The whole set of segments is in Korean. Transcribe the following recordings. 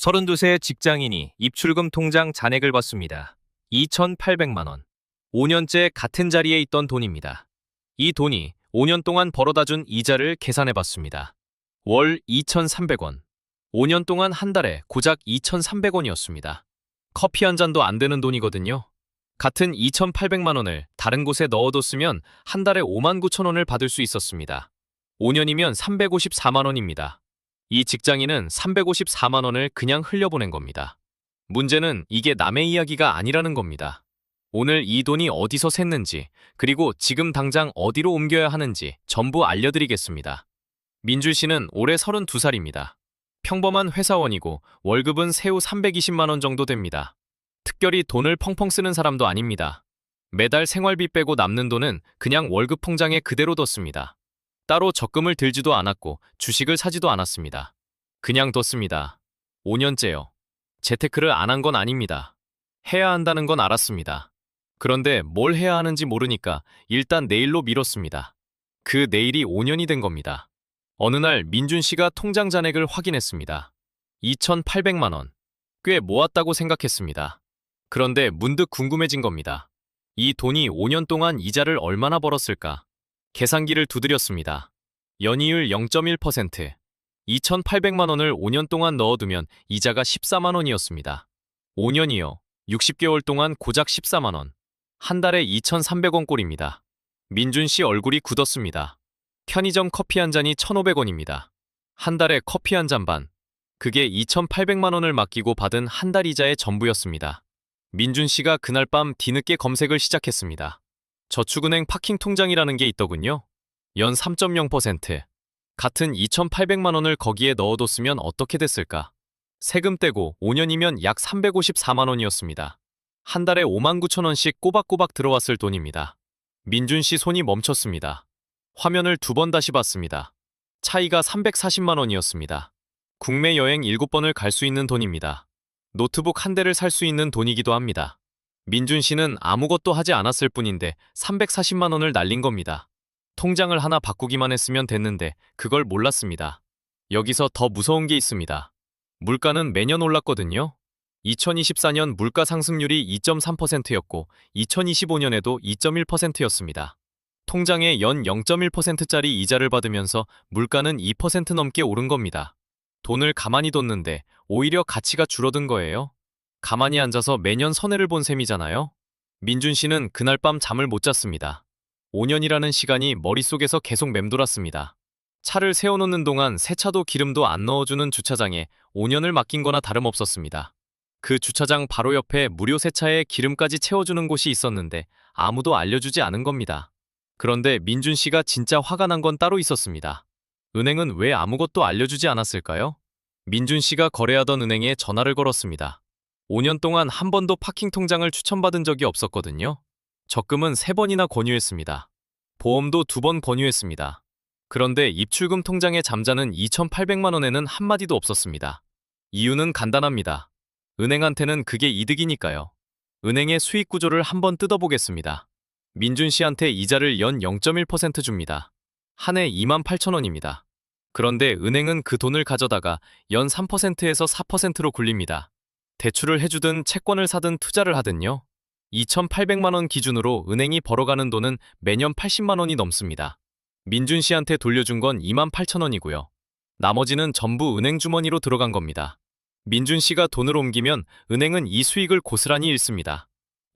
32세 직장인이 입출금 통장 잔액을 봤습니다. 2,800만 원. 5년째 같은 자리에 있던 돈입니다. 이 돈이 5년 동안 벌어다 준 이자를 계산해 봤습니다. 월 2,300원. 5년 동안 한 달에 고작 2,300원이었습니다. 커피 한 잔도 안 되는 돈이거든요. 같은 2,800만 원을 다른 곳에 넣어뒀으면 한 달에 5만 9천 원을 받을 수 있었습니다. 5년이면 354만 원입니다. 이 직장인은 354만 원을 그냥 흘려보낸 겁니다. 문제는 이게 남의 이야기가 아니라는 겁니다. 오늘 이 돈이 어디서 샜는지, 그리고 지금 당장 어디로 옮겨야 하는지 전부 알려드리겠습니다. 민준 씨는 올해 32살입니다. 평범한 회사원이고 월급은 새우 320만 원 정도 됩니다. 특별히 돈을 펑펑 쓰는 사람도 아닙니다. 매달 생활비 빼고 남는 돈은 그냥 월급 통장에 그대로 뒀습니다. 따로 적금을 들지도 않았고 주식을 사지도 않았습니다. 그냥 뒀습니다. 5년째요. 재테크를 안 한 건 아닙니다. 해야 한다는 건 알았습니다. 그런데 뭘 해야 하는지 모르니까 일단 내일로 미뤘습니다. 그 내일이 5년이 된 겁니다. 어느 날 민준 씨가 통장 잔액을 확인했습니다. 2,800만 원. 꽤 모았다고 생각했습니다. 그런데 문득 궁금해진 겁니다. 이 돈이 5년 동안 이자를 얼마나 벌었을까? 계산기를 두드렸습니다. 연이율 0.1%. 2,800만 원을 5년 동안 넣어두면 이자가 14만 원이었습니다. 5년이요. 60개월 동안 고작 14만 원. 한 달에 2,300원 꼴입니다. 민준 씨 얼굴이 굳었습니다. 편의점 커피 한 잔이 1,500원입니다. 한 달에 커피 한 잔 반. 그게 2,800만 원을 맡기고 받은 한 달 이자의 전부였습니다. 민준 씨가 그날 밤 뒤늦게 검색을 시작했습니다. 저축은행 파킹 통장이라는 게 있더군요. 연 3.0%. 같은 2,800만 원을 거기에 넣어뒀으면 어떻게 됐을까? 세금 떼고 5년이면 약 354만 원이었습니다. 한 달에 5만 9천 원씩 꼬박꼬박 들어왔을 돈입니다. 민준 씨 손이 멈췄습니다. 화면을 두 번 다시 봤습니다. 차이가 340만 원이었습니다. 국내 여행 7번을 갈 수 있는 돈입니다. 노트북 한 대를 살 수 있는 돈이기도 합니다. 민준 씨는 아무것도 하지 않았을 뿐인데 340만 원을 날린 겁니다. 통장을 하나 바꾸기만 했으면 됐는데 그걸 몰랐습니다. 여기서 더 무서운 게 있습니다. 물가는 매년 올랐거든요. 2024년 물가 상승률이 2.3%였고 2025년에도 2.1%였습니다. 통장에 연 0.1%짜리 이자를 받으면서 물가는 2% 넘게 오른 겁니다. 돈을 가만히 뒀는데 오히려 가치가 줄어든 거예요. 가만히 앉아서 매년 손해를 본 셈이잖아요. 민준 씨는 그날 밤 잠을 못 잤습니다. 5년이라는 시간이 머릿속에서 계속 맴돌았습니다. 차를 세워놓는 동안 세차도 기름도 안 넣어주는 주차장에 5년을 맡긴 거나 다름없었습니다. 그 주차장 바로 옆에 무료 세차에 기름까지 채워주는 곳이 있었는데 아무도 알려주지 않은 겁니다. 그런데 민준 씨가 진짜 화가 난 건 따로 있었습니다. 은행은 왜 아무것도 알려주지 않았을까요? 민준 씨가 거래하던 은행에 전화를 걸었습니다. 5년 동안 한 번도 파킹 통장을 추천받은 적이 없었거든요. 적금은 3번이나 권유했습니다. 보험도 2번 권유했습니다. 그런데 입출금 통장에 잠자는 2,800만 원에는 한마디도 없었습니다. 이유는 간단합니다. 은행한테는 그게 이득이니까요. 은행의 수익 구조를 한번 뜯어보겠습니다. 민준 씨한테 이자를 연 0.1% 줍니다. 한 해 2만 8천 원입니다. 그런데 은행은 그 돈을 가져다가 연 3%에서 4%로 굴립니다. 대출을 해주든 채권을 사든 투자를 하든요. 2,800만 원 기준으로 은행이 벌어가는 돈은 매년 80만 원이 넘습니다. 민준 씨한테 돌려준 건 2만 8천 원이고요. 나머지는 전부 은행 주머니로 들어간 겁니다. 민준 씨가 돈을 옮기면 은행은 이 수익을 고스란히 잃습니다.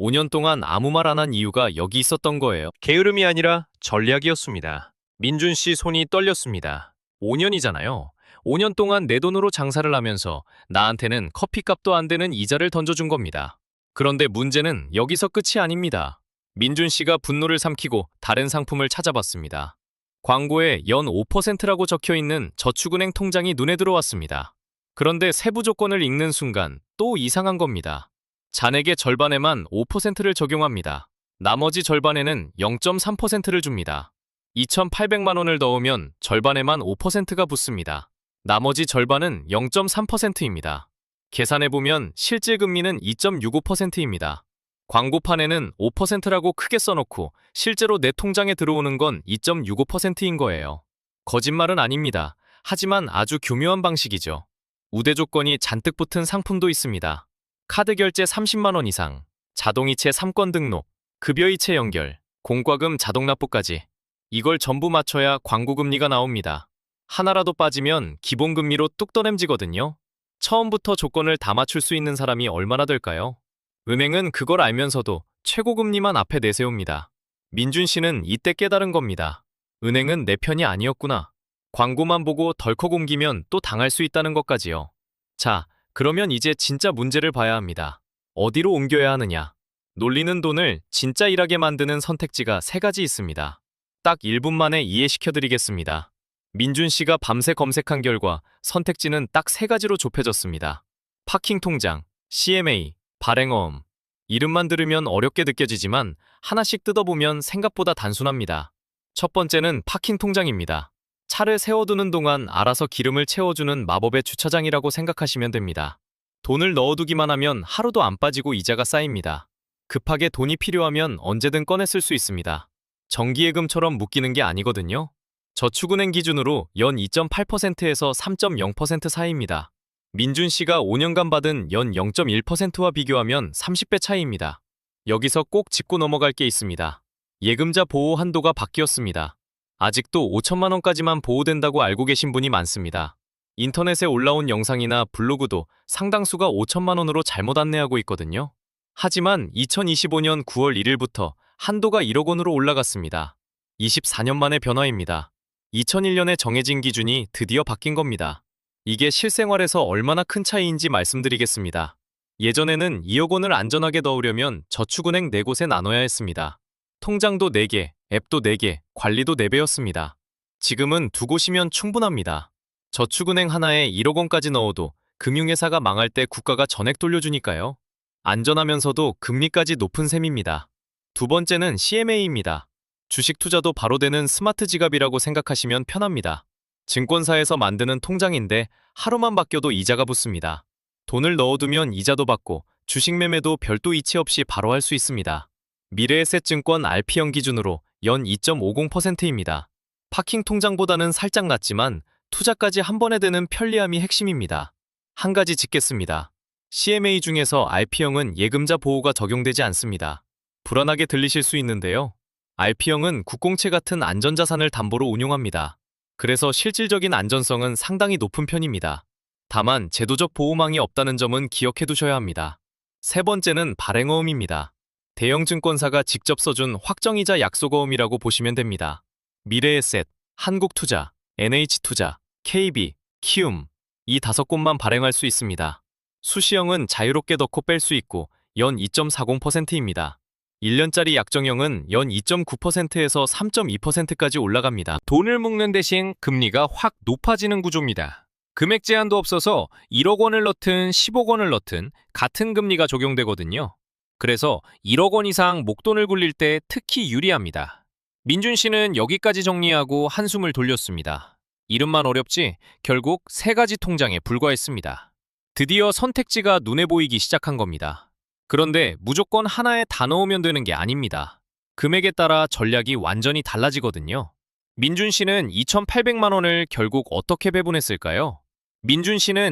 5년 동안 아무 말 안 한 이유가 여기 있었던 거예요. 게으름이 아니라 전략이었습니다. 민준 씨 손이 떨렸습니다. 5년이잖아요. 5년 동안 내 돈으로 장사를 하면서 나한테는 커피값도 안 되는 이자를 던져준 겁니다. 그런데 문제는 여기서 끝이 아닙니다. 민준 씨가 분노를 삼키고 다른 상품을 찾아봤습니다. 광고에 연 5%라고 적혀있는 저축은행 통장이 눈에 들어왔습니다. 그런데 세부 조건을 읽는 순간 또 이상한 겁니다. 잔액의 절반에만 5%를 적용합니다. 나머지 절반에는 0.3%를 줍니다. 2,800만 원을 넣으면 절반에만 5%가 붙습니다. 나머지 절반은 0.3%입니다. 계산해보면 실질 금리는 2.65%입니다. 광고판에는 5%라고 크게 써놓고 실제로 내 통장에 들어오는 건 2.65%인 거예요. 거짓말은 아닙니다. 하지만 아주 교묘한 방식이죠. 우대 조건이 잔뜩 붙은 상품도 있습니다. 카드 결제 30만 원 이상, 자동이체 3건 등록, 급여이체 연결, 공과금 자동 납부까지. 이걸 전부 맞춰야 광고금리가 나옵니다. 하나라도 빠지면 기본금리로 뚝 떠냄지거든요. 처음부터 조건을 다 맞출 수 있는 사람이 얼마나 될까요? 은행은 그걸 알면서도 최고금리만 앞에 내세웁니다. 민준 씨는 이때 깨달은 겁니다. 은행은 내 편이 아니었구나. 광고만 보고 덜컥 옮기면 또 당할 수 있다는 것까지요. 자, 그러면 이제 진짜 문제를 봐야 합니다. 어디로 옮겨야 하느냐? 놀리는 돈을 진짜 일하게 만드는 선택지가 세 가지 있습니다. 딱 1분 만에 이해시켜드리겠습니다. 민준 씨가 밤새 검색한 결과 선택지는 딱 세 가지로 좁혀졌습니다. 파킹 통장, CMA, 발행어음. 이름만 들으면 어렵게 느껴지지만 하나씩 뜯어보면 생각보다 단순합니다. 첫 번째는 파킹 통장입니다. 차를 세워두는 동안 알아서 기름을 채워주는 마법의 주차장이라고 생각하시면 됩니다. 돈을 넣어두기만 하면 하루도 안 빠지고 이자가 쌓입니다. 급하게 돈이 필요하면 언제든 꺼내 쓸 수 있습니다. 정기예금처럼 묶이는 게 아니거든요. 저축은행 기준으로 연 2.8%에서 3.0% 사이입니다. 민준 씨가 5년간 받은 연 0.1%와 비교하면 30배 차이입니다. 여기서 꼭 짚고 넘어갈 게 있습니다. 예금자 보호 한도가 바뀌었습니다. 아직도 5천만 원까지만 보호된다고 알고 계신 분이 많습니다. 인터넷에 올라온 영상이나 블로그도 상당수가 5천만 원으로 잘못 안내하고 있거든요. 하지만 2025년 9월 1일부터 한도가 1억 원으로 올라갔습니다. 24년 만의 변화입니다. 2001년에 정해진 기준이 드디어 바뀐 겁니다. 이게 실생활에서 얼마나 큰 차이인지 말씀드리겠습니다. 예전에는 2억 원을 안전하게 넣으려면 저축은행 4곳에 나눠야 했습니다. 통장도 4개, 앱도 4개, 관리도 4배였습니다. 지금은 2곳이면 충분합니다. 저축은행 하나에 1억 원까지 넣어도 금융회사가 망할 때 국가가 전액 돌려주니까요. 안전하면서도 금리까지 높은 셈입니다. 두 번째는 CMA입니다. 주식 투자도 바로 되는 스마트 지갑이라고 생각하시면 편합니다. 증권사에서 만드는 통장인데 하루만 바뀌어도 이자가 붙습니다. 돈을 넣어두면 이자도 받고 주식 매매도 별도 이체 없이 바로 할 수 있습니다. 미래에셋증권 RP형 기준으로 연 2.50%입니다. 파킹 통장보다는 살짝 낮지만 투자까지 한 번에 되는 편리함이 핵심입니다. 한 가지 짚겠습니다. CMA 중에서 RP형은 예금자 보호가 적용되지 않습니다. 불안하게 들리실 수 있는데요. RP형은 국공채 같은 안전자산을 담보로 운용합니다. 그래서 실질적인 안전성은 상당히 높은 편입니다. 다만 제도적 보호망이 없다는 점은 기억해 두셔야 합니다. 세 번째는 발행어음입니다. 대형 증권사가 직접 써준 확정이자 약속어음이라고 보시면 됩니다. 미래에셋, 한국투자, NH투자, KB, 키움 이 5곳만 발행할 수 있습니다. 수시형은 자유롭게 넣고 뺄 수 있고 연 2.40%입니다. 1년짜리 약정형은 연 2.9%에서 3.2%까지 올라갑니다. 돈을 묶는 대신 금리가 확 높아지는 구조입니다. 금액 제한도 없어서 1억 원을 넣든 10억 원을 넣든 같은 금리가 적용되거든요. 그래서 1억 원 이상 목돈을 굴릴 때 특히 유리합니다. 민준 씨는 여기까지 정리하고 한숨을 돌렸습니다. 이름만 어렵지 결국 세 가지 통장에 불과했습니다. 드디어 선택지가 눈에 보이기 시작한 겁니다. 그런데 무조건 하나에 다 넣으면 되는 게 아닙니다. 금액에 따라 전략이 완전히 달라지거든요. 민준 씨는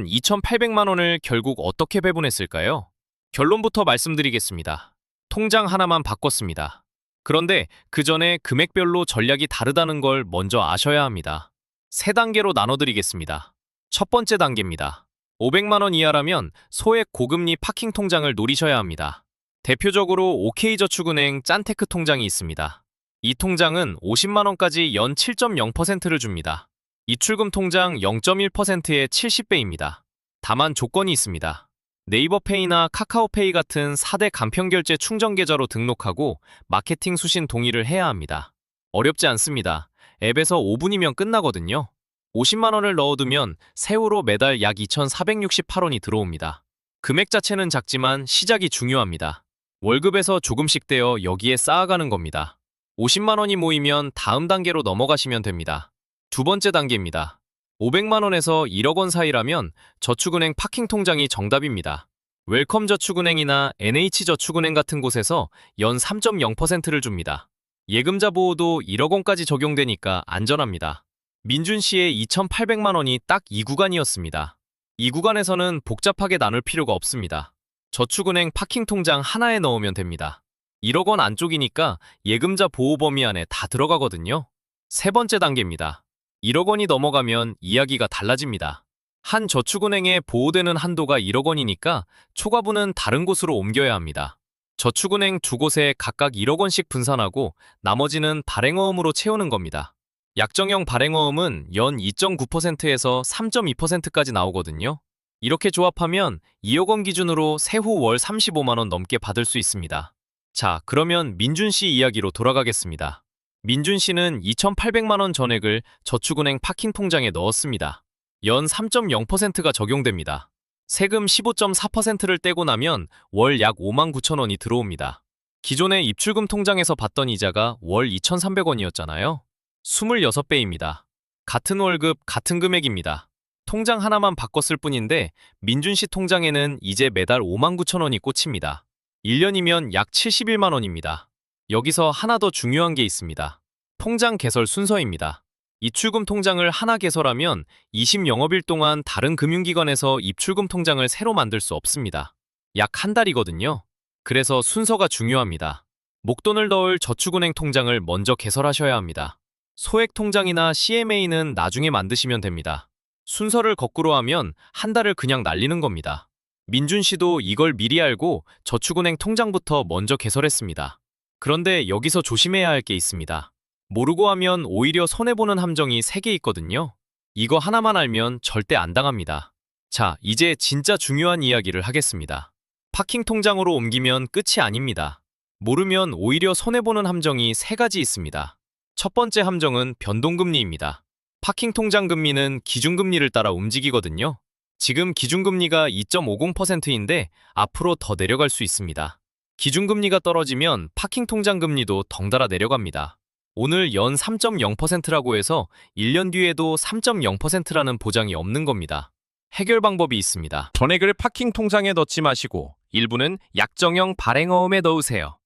2,800만 원을 결국 어떻게 배분했을까요? 결론부터 말씀드리겠습니다. 통장 하나만 바꿨습니다. 그런데 그 전에 금액별로 전략이 다르다는 걸 먼저 아셔야 합니다. 세 단계로 나눠드리겠습니다. 첫 번째 단계입니다. 500만 원 이하라면 소액 고금리 파킹 통장을 노리셔야 합니다. 대표적으로 OK저축은행 짠테크 통장이 있습니다. 이 통장은 50만 원까지 연 7.0%를 줍니다. 입출금 통장 0.1%의 70배입니다. 다만 조건이 있습니다. 네이버페이나 카카오페이 같은 4대 간편결제 충전계좌로 등록하고 마케팅 수신 동의를 해야 합니다. 어렵지 않습니다. 앱에서 5분이면 끝나거든요. 50만 원을 넣어두면 세후로 매달 약 2,468원이 들어옵니다. 금액 자체는 작지만 시작이 중요합니다. 월급에서 조금씩 떼어 여기에 쌓아가는 겁니다. 50만 원이 모이면 다음 단계로 넘어가시면 됩니다. 두 번째 단계입니다. 500만 원에서 1억 원 사이라면 저축은행 파킹 통장이 정답입니다. 웰컴저축은행이나 NH저축은행 같은 곳에서 연 3.0%를 줍니다. 예금자 보호도 1억 원까지 적용되니까 안전합니다. 민준 씨의 2,800만 원이 딱 이 구간이었습니다. 이 구간에서는 복잡하게 나눌 필요가 없습니다. 저축은행 파킹 통장 하나에 넣으면 됩니다. 1억 원 안쪽이니까 예금자 보호 범위 안에 다 들어가거든요. 세 번째 단계입니다. 1억 원이 넘어가면 이야기가 달라집니다. 한 저축은행에 보호되는 한도가 1억 원이니까 초과분은 다른 곳으로 옮겨야 합니다. 저축은행 두 곳에 각각 1억 원씩 분산하고 나머지는 발행어음으로 채우는 겁니다. 약정형 발행어음은 연 2.9%에서 3.2%까지 나오거든요. 이렇게 조합하면 2억 원 기준으로 세후 월 35만 원 넘게 받을 수 있습니다. 자, 그러면 민준 씨 이야기로 돌아가겠습니다. 민준 씨는 2,800만 원 전액을 저축은행 파킹 통장에 넣었습니다. 연 3.0%가 적용됩니다. 세금 15.4%를 떼고 나면 월 약 5만 9천 원이 들어옵니다. 기존의 입출금 통장에서 받던 이자가 월 2,300원이었잖아요. 26배입니다. 같은 월급, 같은 금액입니다. 통장 하나만 바꿨을 뿐인데 민준 씨 통장에는 이제 매달 5만 9천 원이 꽂힙니다. 1년이면 약 71만 원입니다. 여기서 하나 더 중요한 게 있습니다. 통장 개설 순서입니다. 입출금 통장을 하나 개설하면 20영업일 동안 다른 금융기관에서 입출금 통장을 새로 만들 수 없습니다. 약 한 달이거든요. 그래서 순서가 중요합니다. 목돈을 넣을 저축은행 통장을 먼저 개설하셔야 합니다. 소액 통장이나 CMA는 나중에 만드시면 됩니다. 순서를 거꾸로 하면 한 달을 그냥 날리는 겁니다. 민준 씨도 이걸 미리 알고 저축은행 통장부터 먼저 개설했습니다. 그런데 여기서 조심해야 할 게 있습니다. 모르고 하면 오히려 손해보는 함정이 3개 있거든요. 이거 하나만 알면 절대 안 당합니다. 자, 이제 진짜 중요한 이야기를 하겠습니다. 파킹 통장으로 옮기면 끝이 아닙니다. 모르면 오히려 손해보는 함정이 3가지 있습니다. 첫 번째 함정은 변동금리입니다. 파킹 통장 금리는 기준금리를 따라 움직이거든요. 지금 기준금리가 2.50%인데 앞으로 더 내려갈 수 있습니다. 기준금리가 떨어지면 파킹 통장 금리도 덩달아 내려갑니다. 오늘 연 3.0%라고 해서 1년 뒤에도 3.0%라는 보장이 없는 겁니다. 해결 방법이 있습니다. 전액을 파킹 통장에 넣지 마시고 일부는 약정형 발행어음에 넣으세요.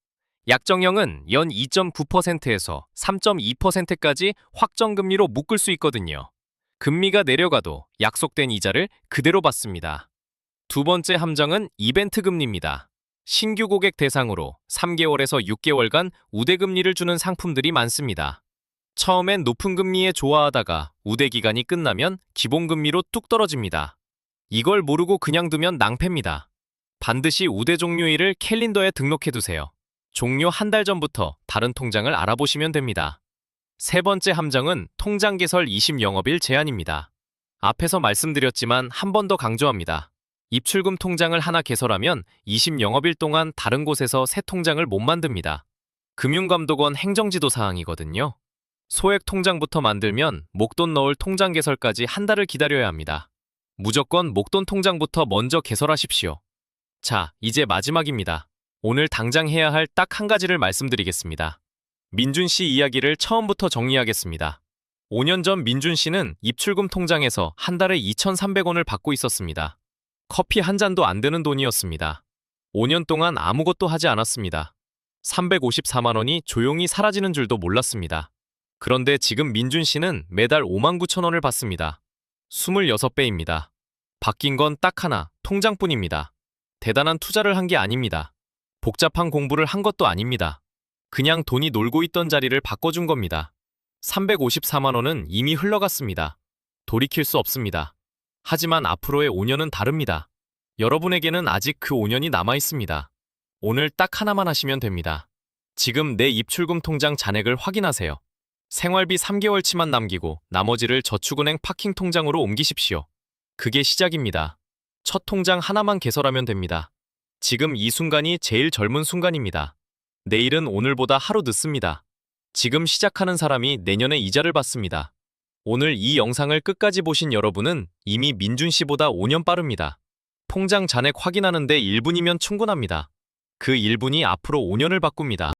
약정형은 연 2.9%에서 3.2%까지 확정금리로 묶을 수 있거든요. 금리가 내려가도 약속된 이자를 그대로 받습니다. 두 번째 함정은 이벤트 금리입니다. 신규 고객 대상으로 3개월에서 6개월간 우대금리를 주는 상품들이 많습니다. 처음엔 높은 금리에 좋아하다가 우대 기간이 끝나면 기본금리로 뚝 떨어집니다. 이걸 모르고 그냥 두면 낭패입니다. 반드시 우대 종료일을 캘린더에 등록해두세요. 종료 한 달 전부터 다른 통장을 알아보시면 됩니다. 세 번째 함정은 통장 개설 20영업일 제한입니다. 앞에서 말씀드렸지만 한 번 더 강조합니다. 입출금 통장을 하나 개설하면 20영업일 동안 다른 곳에서 새 통장을 못 만듭니다. 금융감독원 행정지도 사항이거든요. 소액 통장부터 만들면 목돈 넣을 통장 개설까지 한 달을 기다려야 합니다. 무조건 목돈 통장부터 먼저 개설하십시오. 자, 이제 마지막입니다. 오늘 당장 해야 할 딱 한 가지를 말씀드리겠습니다. 민준 씨 이야기를 처음부터 정리하겠습니다. 5년 전 민준 씨는 입출금 통장에서 한 달에 2,300원을 받고 있었습니다. 커피 한 잔도 안 되는 돈이었습니다. 5년 동안 아무것도 하지 않았습니다. 354만 원이 조용히 사라지는 줄도 몰랐습니다. 그런데 지금 민준 씨는 매달 5만 9천 원을 받습니다. 26배입니다. 바뀐 건 딱 하나, 통장뿐입니다. 대단한 투자를 한 게 아닙니다. 복잡한 공부를 한 것도 아닙니다. 그냥 돈이 놀고 있던 자리를 바꿔준 겁니다. 354만 원은 이미 흘러갔습니다. 돌이킬 수 없습니다. 하지만 앞으로의 5년은 다릅니다. 여러분에게는 아직 그 5년이 남아 있습니다. 오늘 딱 하나만 하시면 됩니다. 지금 내 입출금 통장 잔액을 확인하세요. 생활비 3개월치만 남기고 나머지를 저축은행 파킹 통장으로 옮기십시오. 그게 시작입니다. 첫 통장 하나만 개설하면 됩니다. 지금 이 순간이 제일 젊은 순간입니다. 내일은 오늘보다 하루 늦습니다. 지금 시작하는 사람이 내년에 이자를 받습니다. 오늘 이 영상을 끝까지 보신 여러분은 이미 민준 씨보다 5년 빠릅니다. 통장 잔액 확인하는데 1분이면 충분합니다. 그 1분이 앞으로 5년을 바꿉니다.